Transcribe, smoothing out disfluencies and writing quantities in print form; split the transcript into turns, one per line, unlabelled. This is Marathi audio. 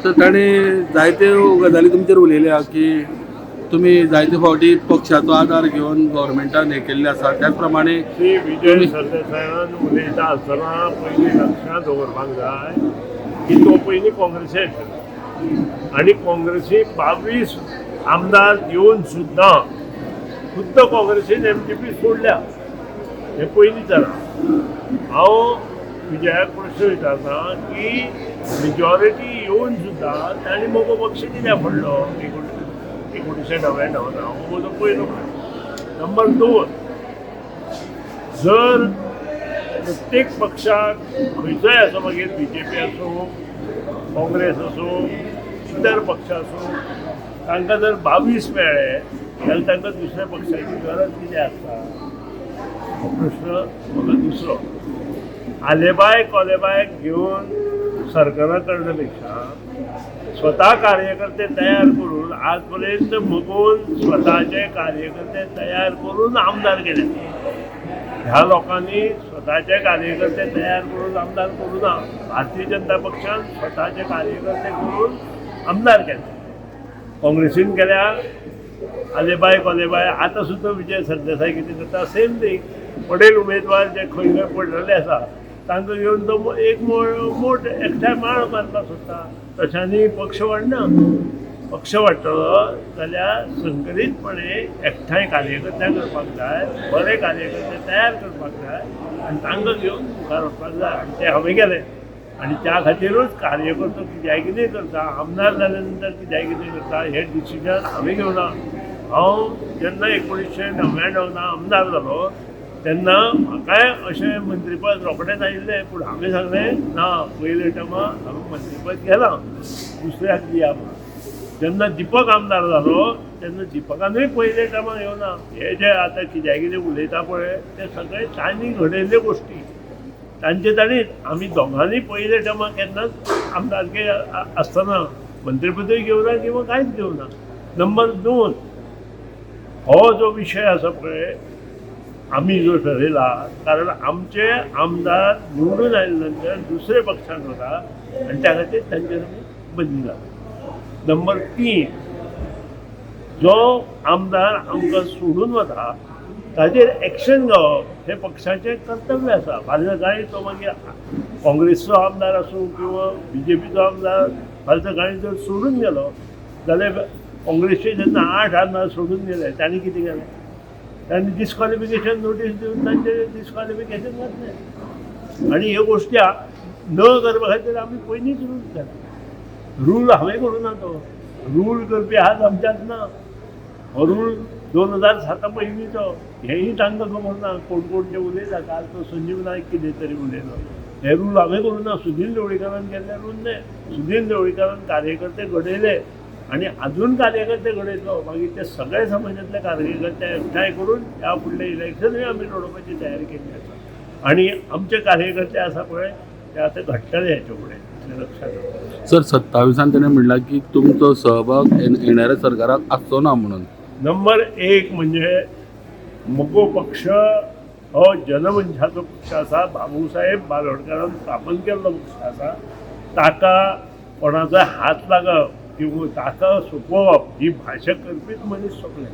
तर ताणें जायत्यो गजाली तुमचेर उलयल्या की तुमी जायते फावटी पक्षाचो आदार घेवन गव्हर्मेंटान हें केल्लें आसा त्याच प्रमाणे
श्री विजय सरदेसायान उलयता आसतना पयलीं लक्षांत दवरपाक जाय की तो पयलीं काँग्रेसीक आशिल्लो आनी काँग्रेसी 22 आमदार येवन सुद्दां खुद्द काँग्रेसीन MGP सोडल्या हें पयलीं जालां। हांव विजयाक प्रश्न विचारता की मेजॉरिटी येवन सुद्दां तांणी मोगो पक्ष कित्याक फुडलो 1999 हो म्हजो पयलो प्रश्न। नंबर 2, जर प्रत्येक पक्षाक खंयचोय आसूं मागीर BJP आसूं काँग्रेस आसूं इतर पक्ष आसूं तांकां जर 22 मेळ्ळे जाल्यार तांकां दुसऱ्या पक्षाची गरज कितें आसता हो प्रश्न म्हाका दुसरो। आलेबाय कोलेबाय घेवन सरकारा करण्यापेक्षा स्वता कार्यकर्ते तयार करून आज पर्यंत मगोन स्वताचे कार्यकर्ते तयार करून आमदार केले। ह्या लोकांनी स्वताचे कार्यकर्ते तयार करून आमदार करूं ना। भारतीय जनता पक्षान स्वताचे कार्यकर्ते करून आमदार केले। काँग्रेसीन केल्या आलेबाय कोलेबाय आतां सुद्दां विजय सरदेसाय कितें करता सेम थिंग। पटेल उमेदवार जे खंय खंय पडलेले आसा तांकां घेवन तो एक मोठ एकठांय माळ मारपाक सोदता। तशांनी पक्ष वाडना। पक्ष वाडटलो जाल्यार संकरीतपणे एकठांय कार्यकर्ते करपाक जाय, बरे कार्यकर्ते तयार करपाक जाय आनी तांकां घेवन मुखार वचपाक जाय आनी तें हांवें केलें। आनी त्या खातीरूच कार्यकर्तो कित्याय कितें करता, आमदार जाल्या नंतर कित्याय कितें करता हें डिसिजन हांवें घेवना। हांव जेन्ना 1999 आमदार जालो तेन्ना म्हाकाय अशें मंत्रीपद रोखडेंच आयिल्लें, पूण हांवें सांगलें ना, पयले टर्मा हांवें मंत्रीपद घेलां दुसऱ्याक दिया म्हणून। जेन्ना दिपक आमदार जालो तेन्ना दिपकानूय पयले टर्मा येवना। हे जे आतां कित्याय कितें उलयता पळय ते सगळे तांणी घडयल्ल्यो गोश्टी, तांचे ताणीच। आमी दोगांनी पयले टर्मा केन्नाच आमदारके आसतना मंत्रीपदूय घेवना किंवा कांयच घेवना। नंबर 2, हो जो विशय आसा पळय आमी जो ठरयला, कारण आमचे आमदार निवडून आयले नंतर दुसरे पक्षान वता आनी त्या खातीर तांचेर बदली जाता। नंबर 3, जो आमदार आमकां सोडून वता ताचेर एक्शन घेवप हे पक्षाचें कर्तव्य आसा। फाल्यां सकाळीं तो मागीर काँग्रेसचो आमदार आसूं किंवा BJPचो आमदार फाल्यां सकाळीं जर सोडून गेलो जाल्यार काँग्रेसचे जेन्ना 8 आमदार सोडून गेले तांणी कितें केलें? तांणी डिस्क्वॉलिफिकेशन नोटीस दिवन तांचें डिस्क्वॉलिफिकेशन घातलें। आनी ह्यो गोश्टी न करपा खातीर आमी पयलींच रूल केला। रूल हांवें करूं ना, तो रूल करपी हात आमच्यात ना। हो रूल 2007 पयलींचो, हेंय तांकां खबर ना। कोण कोण जे उलयता, काल तो संजीव नायक कितें तरी उलयलो, हे रूल हांवें करूं ना, सुनील ढवळीकरान केल्ले रूल न्हय। सुनील ढवळीकरान कार्यकर्ते घडयले आनी अजून कार्यकर्ते घडयतलो, मागीर ते सगळे समाजातले कार्यकर्ते एकठांय करून ह्या फुडले इलेक्शनूय आमी लडोवपाची तयारी केल्ली आसा। आनी आमचे कार्यकर्ते आसा पळय ते आतां घडटले हेचे फुडें, लक्षात दवरचें।
सर 27 ताणें म्हणलां की तुमचो सहभाग येणाऱ्या सरकाराक आसचो ना म्हणून।
नंबर 1 म्हणजे मगो पक्ष हो जनमंचाचो पक्ष आसा, बाबूसाहेब बालोडकरान स्थापन केल्लो पक्ष आसा। ताका कोणाचो हात लागप किंवा ताका सोपोवप ही भाशा करपीच मनीस सोपले।